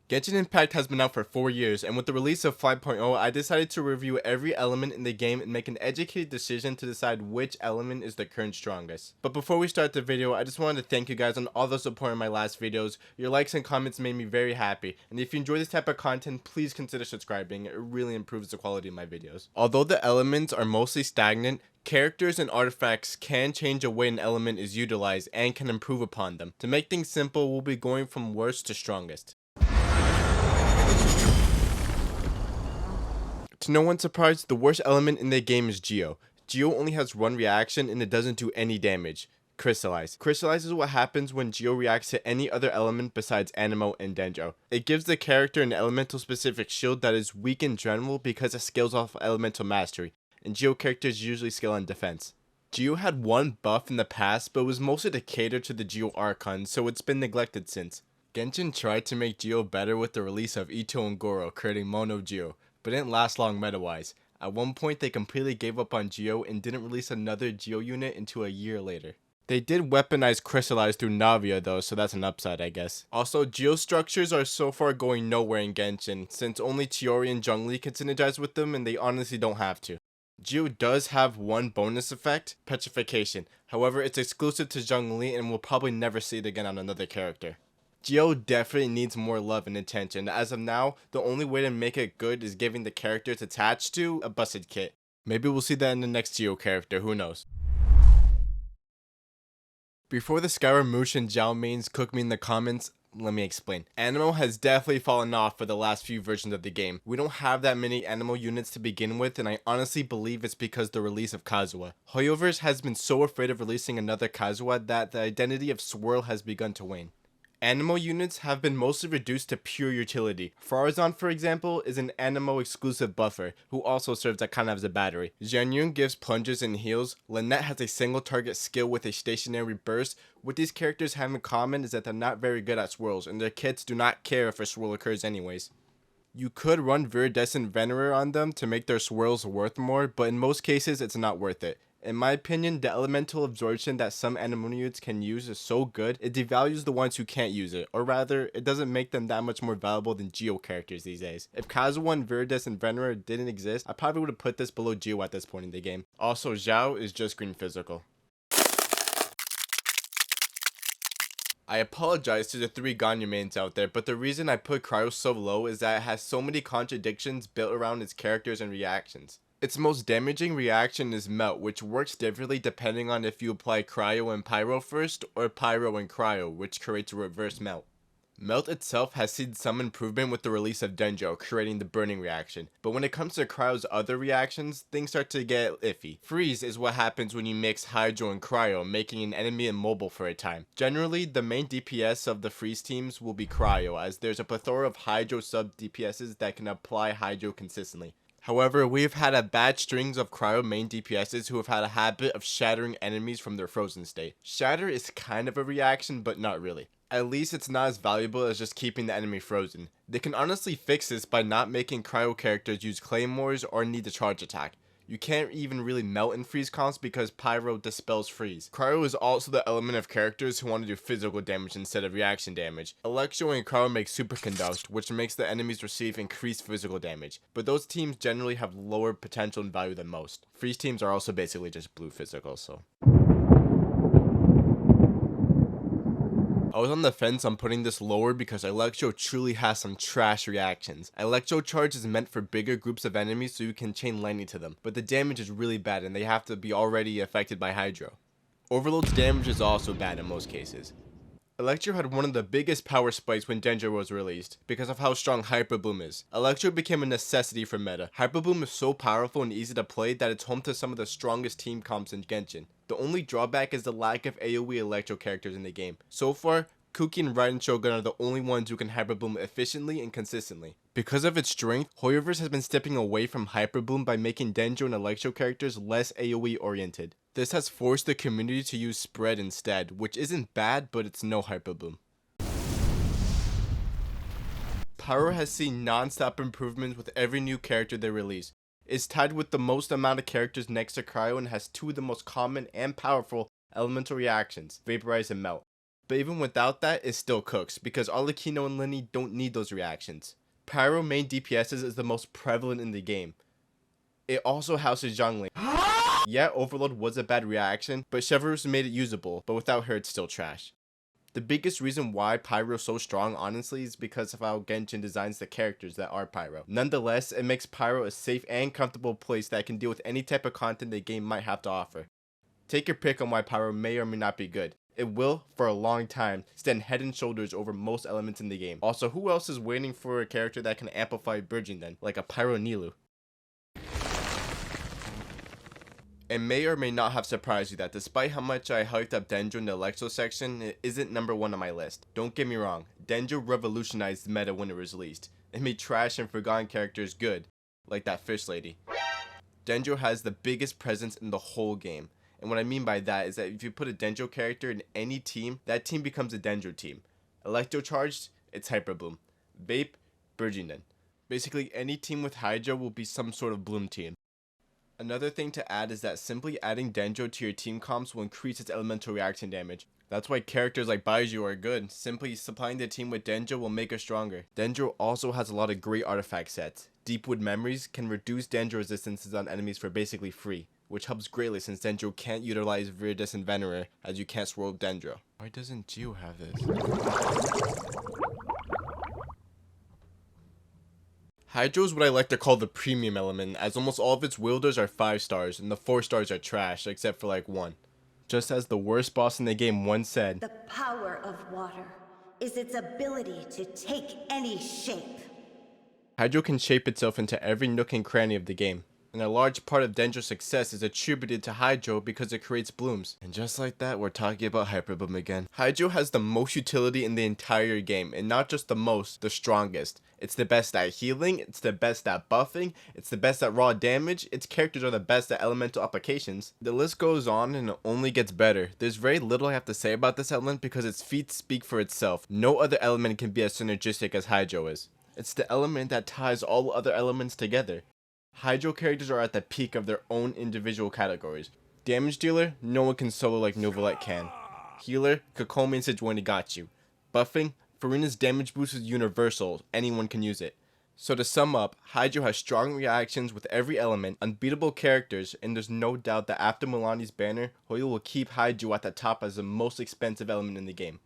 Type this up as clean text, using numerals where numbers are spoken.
Genshin Impact has been out for 4 years, and with the release of 5.0, I decided to review every element in the game and make an educated decision to decide which element is the current strongest. But before we start the video, I just wanted to thank you guys on all the support in my last videos. Your likes and comments made me very happy, and if you enjoy this type of content, please consider subscribing. It really improves the quality of my videos. Although the elements are mostly stagnant, characters and artifacts can change a way an element is utilized and can improve upon them. To make things simple, we'll be going from worst to strongest. To no one's surprise, the worst element in the game is Geo. Geo only has one reaction and it doesn't do any damage. Crystallize. Crystallize is what happens when Geo reacts to any other element besides Anemo and Dendro. It gives the character an elemental specific shield that is weak in general because it scales off elemental mastery, and Geo characters usually scale on defense. Geo had one buff in the past, but it was mostly to cater to the Geo Archon, so it's been neglected since. Genshin tried to make Geo better with the release of Itto and Goro, creating Mono Geo, but it didn't last long meta-wise. At one point they completely gave up on Geo and didn't release another Geo unit until a year later. They did weaponize Crystallize through Navia though, so that's an upside I guess. Also, Geo structures are so far going nowhere in Genshin, since only Chiori and Zhongli can synergize with them and they honestly don't have to. Geo does have one bonus effect, Petrification, however it's exclusive to Zhongli and we'll probably never see it again on another character. Geo definitely needs more love and attention. As of now, the only way to make it good is giving the character it's attached to a busted kit. Maybe we'll see that in the next Geo character, who knows. Before the Skyrim Moosh and Zhao mains cook me in the comments, let me explain. Anemo has definitely fallen off for the last few versions of the game. We don't have that many Anemo units to begin with, and I honestly believe it's because the release of Kazuha. Hoyoverse has been so afraid of releasing another Kazuha that the identity of Swirl has begun to wane. Anemo units have been mostly reduced to pure utility. Farazan, for example, is an Anemo exclusive buffer, who also serves kind of as a battery. Jianyun gives plunges and heals. Lynette has a single target skill with a stationary burst. What these characters have in common is that they're not very good at swirls, and their kits do not care if a swirl occurs anyways. You could run Viridescent Venerer on them to make their swirls worth more, but in most cases it's not worth it. In my opinion, the elemental absorption that some Anemo units can use is so good, it devalues the ones who can't use it, or rather, it doesn't make them that much more valuable than Geo characters these days. If Kazuha and Viridescent Venerer didn't exist, I probably would have put this below Geo at this point in the game. Also, Zhao is just green physical. I apologize to the 3 Ganyu mains out there, but the reason I put Cryo so low is that it has so many contradictions built around its characters and reactions. Its most damaging reaction is Melt, which works differently depending on if you apply Cryo and Pyro first, or Pyro and Cryo, which creates a reverse Melt. Melt itself has seen some improvement with the release of Dendro, creating the burning reaction, but when it comes to Cryo's other reactions, things start to get iffy. Freeze is what happens when you mix Hydro and Cryo, making an enemy immobile for a time. Generally, the main DPS of the Freeze teams will be Cryo, as there's a plethora of Hydro sub DPSs that can apply Hydro consistently. However, we've had a bad strings of Cryo main DPSs who have had a habit of shattering enemies from their frozen state. Shatter is kind of a reaction, but not really. At least it's not as valuable as just keeping the enemy frozen. They can honestly fix this by not making Cryo characters use claymores or need the charge attack. You can't even really melt in freeze comps because Pyro dispels freeze. Cryo is also the element of characters who want to do physical damage instead of reaction damage. Electro and Cryo make superconduct, which makes the enemies receive increased physical damage, but those teams generally have lower potential and value than most. Freeze teams are also basically just blue physical, so. I was on the fence on putting this lower because Electro truly has some trash reactions. Electro charge is meant for bigger groups of enemies so you can chain lightning to them, but the damage is really bad and they have to be already affected by Hydro. Overload's damage is also bad in most cases. Electro had one of the biggest power spikes when Dendro was released, because of how strong Hyper Bloom is. Electro became a necessity for meta. Hyper Bloom is so powerful and easy to play that it's home to some of the strongest team comps in Genshin. The only drawback is the lack of AoE Electro characters in the game. So far, Kuki and Raiden Shogun are the only ones who can Hyper Bloom efficiently and consistently. Because of its strength, Hoyoverse has been stepping away from Hyper Bloom by making Dendro and Electro characters less AoE oriented. This has forced the community to use Spread instead, which isn't bad, but it's no Hyper Bloom. Pyro has seen non-stop improvements with every new character they release. It's tied with the most amount of characters next to Cryo and has 2 of the most common and powerful elemental reactions, Vaporize and Melt. But even without that, it still cooks, because Arlecchino and Linny don't need those reactions. Pyro main DPSs is the most prevalent in the game. It also houses Zhongli. Yeah, Overload was a bad reaction, but Chevrus made it usable, but without her it's still trash. The biggest reason why Pyro's so strong, honestly, is because of how Genshin designs the characters that are Pyro. Nonetheless, it makes Pyro a safe and comfortable place that can deal with any type of content the game might have to offer. Take your pick on why Pyro may or may not be good. It will, for a long time, stand head and shoulders over most elements in the game. Also, who else is waiting for a character that can amplify bridging then, like a Pyro Nilu? It may or may not have surprised you that despite how much I hyped up Dendro in the Electro section, it isn't number 1 on my list. Don't get me wrong, Dendro revolutionized the meta when it was released. It made trash and forgotten characters good, like that fish lady. Dendro has the biggest presence in the whole game, and what I mean by that is that if you put a Dendro character in any team, that team becomes a Dendro team. Electro charged, it's Hyper Bloom. Vape, Burgeoning. Basically any team with Hydra will be some sort of Bloom team. Another thing to add is that simply adding Dendro to your team comps will increase its elemental reaction damage. That's why characters like Baiju are good. Simply supplying the team with Dendro will make us stronger. Dendro also has a lot of great artifact sets. Deepwood Memories can reduce Dendro resistances on enemies for basically free, which helps greatly since Dendro can't utilize Viridis and Venerer as you can't swirl Dendro. Why doesn't Geo have this? Hydro is what I like to call the premium element, as almost all of its wielders are 5 stars, and the 4 stars are trash, except for like 1. Just as the worst boss in the game once said, "The power of water is its ability to take any shape." Hydro can shape itself into every nook and cranny of the game, and a large part of Dendro's success is attributed to Hydro because it creates blooms. And just like that, we're talking about Hyper Bloom again. Hydro has the most utility in the entire game, and not just the most, the strongest. It's the best at healing, it's the best at buffing, it's the best at raw damage, its characters are the best at elemental applications. The list goes on and it only gets better. There's very little I have to say about this element because its feats speak for itself. No other element can be as synergistic as Hydro is. It's the element that ties all other elements together. Hydro characters are at the peak of their own individual categories. Damage dealer, no one can solo like Novelette can. Healer, Kokomi and Sejuani got you. Buffing, Farina's damage boost is universal, anyone can use it. So to sum up, Hydro has strong reactions with every element, unbeatable characters, and there's no doubt that after Milani's banner, Hoyo will keep Hydro at the top as the most expensive element in the game.